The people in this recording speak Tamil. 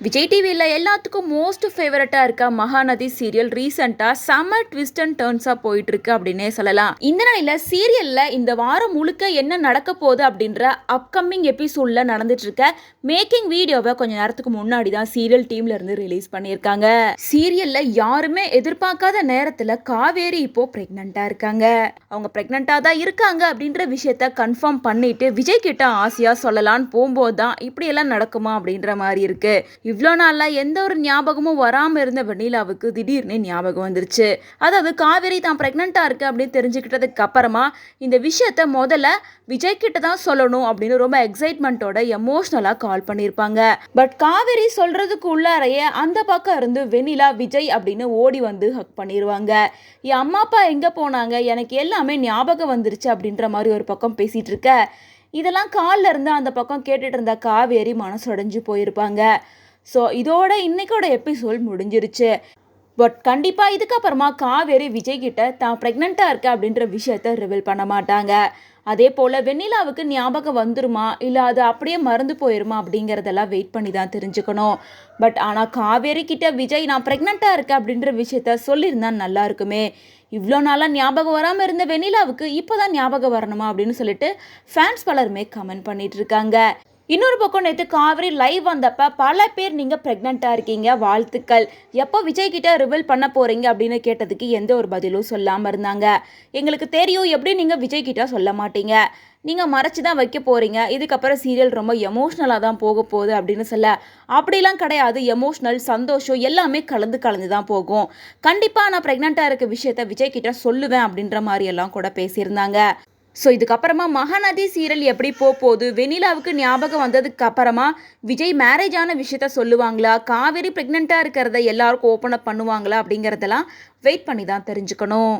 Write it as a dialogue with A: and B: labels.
A: விஜய் டிவியில் எல்லாத்துக்கும் மோஸ்ட் ஃபேவரட்டாக இருக்க மகாநதி சீரியல் ரீசெண்டாக செம்ம ட்விஸ்ட் அண்ட் டர்ன்ஸாக போயிட்டுருக்கு அப்படின்னே சொல்லலாம். இந்த நிலையில் சீரியலில் இந்த வாரம் முழுக்க என்ன நடக்க போகுது அப்படின்ற அப்கமிங் எபிசோடில் நடந்துட்டு இருக்க மேக்கிங் வீடியோவை கொஞ்சம் நேரத்துக்கு முன்னாடி தான் சீரியல் டீம்ல இருந்து ரிலீஸ் பண்ணியிருக்காங்க. சீரியலில் யாருமே எதிர்பார்க்காத நேரத்தில் காவேரி இப்போ ப்ரெக்னெண்ட்டாக இருக்காங்க. அவங்க ப்ரெக்னெண்ட்டாக தான் இருக்காங்க அப்படின்ற விஷயத்த கன்ஃபார்ம் பண்ணிட்டு விஜய் கிட்ட ஆசையாக சொல்லலான்னு போகும்போது தான் இப்படியெல்லாம் நடக்குமா அப்படின்ற மாதிரி இருக்கு. இவ்வளோ நாளில் எந்த ஒரு ஞாபகமும் வராமல் இருந்த வெண்ணிலாவுக்கு திடீர்னு ஞாபகம் வந்துருச்சு. அதாவது காவேரி தான் ப்ரெக்னெண்ட்டாக இருக்கு அப்படின்னு தெரிஞ்சுக்கிட்டதுக்கு அப்புறமா இந்த விஷயத்த முதல்ல விஜய் கிட்ட தான் சொல்லணும் அப்படின்னு ரொம்ப எக்ஸைட்மெண்ட்டோட எமோஷ்னலாக கால் பண்ணியிருப்பாங்க. பட் காவேரி சொல்றதுக்கு உள்ளாரையே அந்த பக்கம் இருந்து வெண்ணிலா விஜய் அப்படின்னு ஓடி வந்து ஹக் பண்ணிடுவாங்க. என் அம்மா அப்பா எங்கே போனாங்க, எனக்கு எல்லாமே ஞாபகம் வந்துருச்சு அப்படின்ற மாதிரி ஒரு பக்கம் பேசிட்டு இருக்க, இதெல்லாம் காலில் இருந்து அந்த பக்கம் கேட்டுட்டு இருந்த காவேரி மனசுடைஞ்சு போயிருப்பாங்க. ஸோ இதோட இன்னைக்கோட எபிசோட் முடிஞ்சிருச்சு. பட் கண்டிப்பாக இதுக்கப்புறமா காவேரி விஜய் கிட்ட தான் ப்ரெக்னெண்ட்டாக இருக்க அப்படின்ற விஷயத்த ரிவீல் பண்ண மாட்டாங்க. அதே போல் வெண்ணிலாவுக்கு ஞாபகம் வந்துருமா இல்லை அது அப்படியே மறந்து போயிருமா அப்படிங்கிறதெல்லாம் வெயிட் பண்ணி தான் தெரிஞ்சுக்கணும். பட் ஆனால் காவேரி கிட்ட விஜய் நான் ப்ரெக்னெண்ட்டாக இருக்கேன் அப்படின்ற விஷயத்த சொல்லியிருந்தா நல்லா இருக்குமே. இவ்வளோ நாளாக ஞாபகம் வராமல் இருந்த வெண்ணிலாவுக்கு இப்போ தான் ஞாபகம் வரணுமா அப்படின்னு சொல்லிட்டு ஃபேன்ஸ் பலருமே கமெண்ட் பண்ணிட்டு இருக்காங்க. இன்னொரு பக்கம் நேற்று காவேரி லைவ் வந்தப்ப பல பேர் நீங்கள் ப்ரெக்னெண்ட்டாக இருக்கீங்க, வாழ்த்துக்கள், எப்போ விஜய் கிட்ட ரிவீல் பண்ண போகிறீங்க அப்படின்னு கேட்டதுக்கு எந்த ஒரு பதிலும் சொல்லாமல் இருந்தாங்க. எங்களுக்கு தெரியும் எப்படி நீங்கள் விஜய் கிட்ட சொல்ல மாட்டீங்க, நீங்கள் மறைச்சி தான் வைக்க போகிறீங்க, இதுக்கப்புறம் சீரியல் ரொம்ப எமோஷ்னலாக தான் போக போகுது அப்படின்னு சொல்ல, அப்படிலாம் கிடையாது, எமோஷ்னல் சந்தோஷம் எல்லாமே கலந்து தான் போகும், கண்டிப்பாக நான் ப்ரெக்னெண்ட்டாக இருக்க விஷயத்த விஜய் கிட்ட சொல்லுவேன் அப்படின்ற மாதிரி எல்லாம் கூட பேசியிருந்தாங்க. ஸோ இதுக்கப்புறமா மகாநதி சீரியல் எப்படி போகுது, வெண்ணிலாவுக்கு ஞாபகம் வந்ததுக்கு அப்புறமா விஜய் மேரேஜ் ஆன விஷயத்த சொல்லுவாங்களா, காவேரி ப்ரெக்னெண்ட்டாக இருக்கிறத எல்லாருக்கும் ஓப்பன் அப் பண்ணுவாங்களா அப்படிங்கிறதெல்லாம் வெயிட் பண்ணி தான் தெரிஞ்சுக்கணும்.